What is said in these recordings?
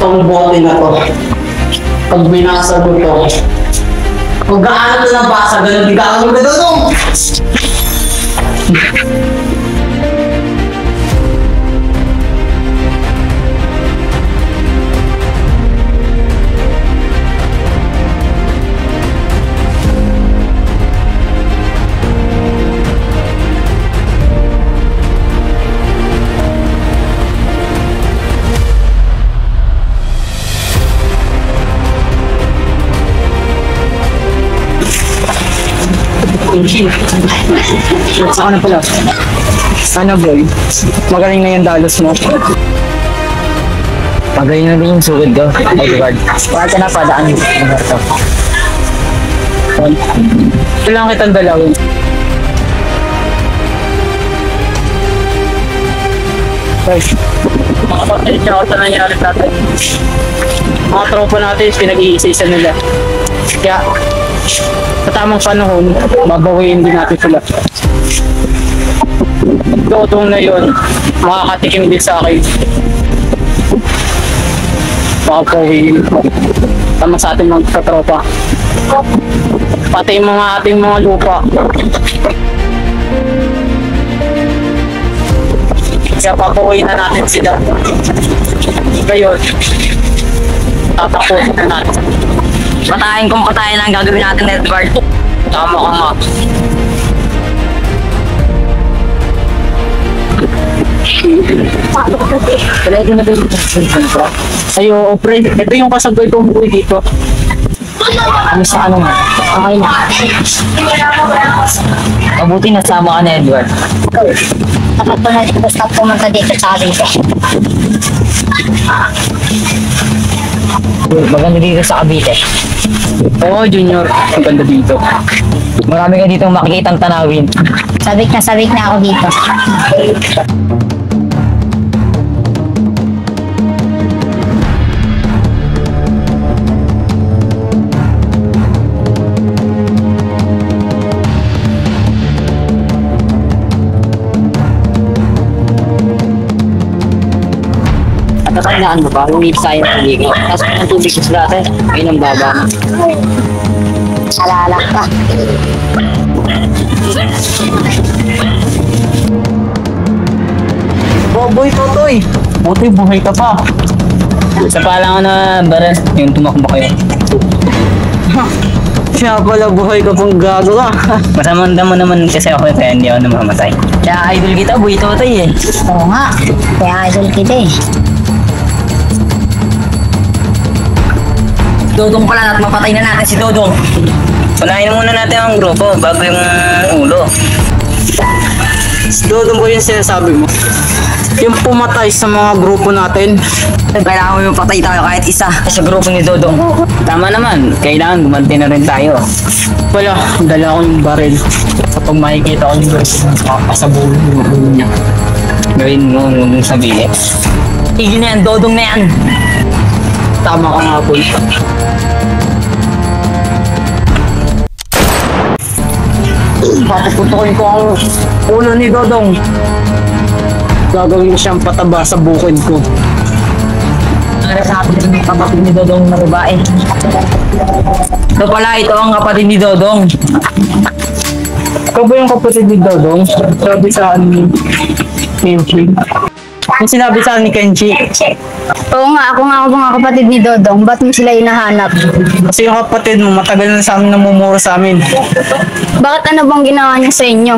Itong bote na to. Pag binasa mo to, kung gaano ito nabasa, ganun di gaano mo ito. Saan na pala? Ano boy? Magaling na yung dalos mo. Magaling na din yung sugod ko. Edward. Bakit ka na padaan yung Roberto? Kailangan kitang dalawin. Guys, makapagpalit niya ako sa nangyari natin. Mga tropa natin, pinag-iisa-isa nila. Kaya, sa tamang panahon, babawiin din natin sila. Dodong na yun, makakatikim din sa akin. Babawiin ko. Tama sa ating mga tropa. Pati yung mga ating mga lupa. Kaya babawiin na natin sila. Ngayon, tatapusin na natin. Patayin kung patayin ang gagawin natin, Edward. Tama ka nga. Pwede na din. Ayo, pre. Ito yung kasabay kong buhay dito. Ano sa ano nga? Okay na. Mabuti nasama ka na, Edward. Kapag po natin basta pumunta dito sa atin ko. Maganda dito sa Cavite. Oo, Junior. Maganda dito. Marami ka dito makikitang tanawin. Sabik na ako dito. Tatandaan mo ba? Lumip tayo ng tubig. Tapos ang tubig ko sa dati, ay nang baba na. Alala ka. Boy, Totoy. Buti buhay ka pa. Sa pala ko na baral, yung tumakbo kayo. Siya pala buhay ka pang gagawa. Masamanda mo naman kasi ako kaya hindi ako namamatay. Kaya idol kita, Boy Totoy eh. Oo nga. Kaya idol kita eh. Dodong pala at mapatay na natin si Dodong. Unahin muna natin ang grupo bago yung ulo. Dodong ko yung sinasabi mo. Yung pumatay sa mga grupo natin. Kailangan mo yung patay tayo kahit isa sa grupo ni Dodong. Tama naman, kailangan gumanti na rin tayo. Wala, dala ko yung baril. Kapag makikita ko yung baril, makakasabulong yung ulo niya. Gawin mo, huwag mong sabihin. Tigil na yan, Dodong na yan. Tama ka nga, boy. Papuputukin ko ang ulo ni Dodong. Gagawin siyang pataba sa bukid ko. Para sa atin yung kapatid ni Dodong na babae. Ito pala, ito ang kapatid ni Dodong. Ikaw ba yung kapatid ni Dodong? Sabi sa akin ni Kenchi. Yung sinabi sa akin ni Kenchi. Oo nga, ako nga mga kapatid ni Dodong. Ba't mo sila hinahanap? Kasi yung kapatid mo, matagal na sa amin namumuro sa amin. Bakit ano bang ginawa niya sa inyo?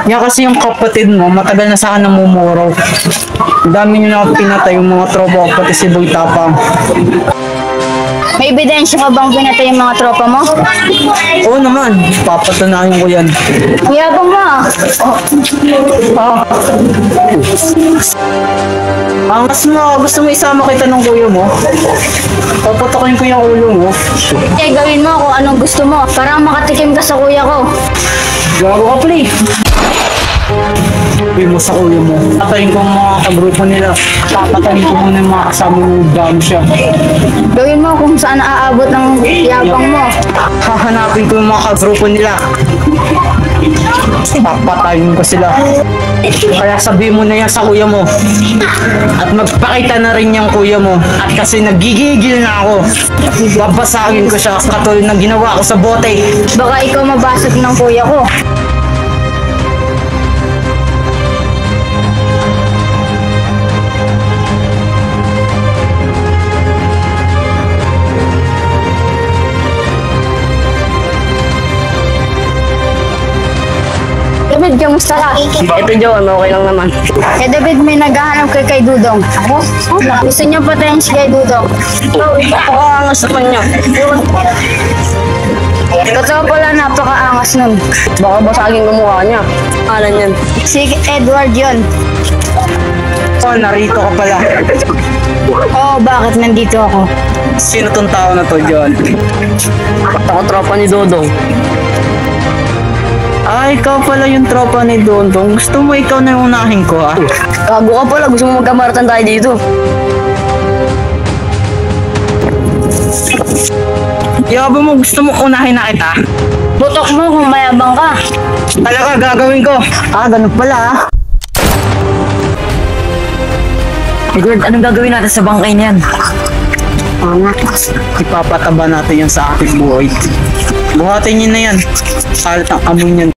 Yan kasi yung kapatid mo, matagal na sa akin namumuro. Ang dami nyo na pinatay yung mga tropa ko, pati si Boy Tapang. May ebidensya ka bang pinatay yung mga tropa mo? Oo naman, papatunayan ko yan. Mayabang mo ah. Angas mo, gusto mo isama kita ng kuya mo? Paputokin ko yung ulo mo. Kaya gawin mo kung anong gusto mo. Parang makatikim ka sa kuya ko. Gago ka, play. sabi mo sa kuya mo. Patayin ko ang mga kagrupo nila. Papatayin ko muna yung mga kasama mo bago siya. Gawin mo kung saan aabot ng yabang mo. Hahanapin ko yung mga kagrupo nila. Papatayin ko sila. Kaya sabihin mo na yan sa kuya mo. At magpakita na rin yung kuya mo. At kasi nagigigil na ako. Babasagin ko siya katulad ng ginawa ko sa bote. Baka ikaw mabasag ng kuya ko. David, kamusta ka? Ito John, okay lang naman. Kay David, may naghahanap kay Dudong. Gusto niyo patayin si kay Dudong. Napakaangas naman niya. Totoo pala, napakaangas nun. Baka basagin ko mukha niya. Alan yan. Si Edward yon. Oh, narito ka pala. Oo, bakit nandito ako? Sino tong tao na to, John? Ako tropa ni Dodong. Ah, ikaw pala yung tropa ni Dondong. Gusto mo ikaw na yung unahin ko, ha? Gago ka pala, gusto mo magkamaratan tayo dito. Yaba mo, gusto mo unahin na kita? Butok mo kung mayabang ka. Talaga, gagawin ko. Ah, ganun pala, ha? Edward, anong gagawin natin sa bangkay niyan? Ipapataba natin yan sa ating buhay. Buhatin niyo na yan. Halat ang amoy niyan.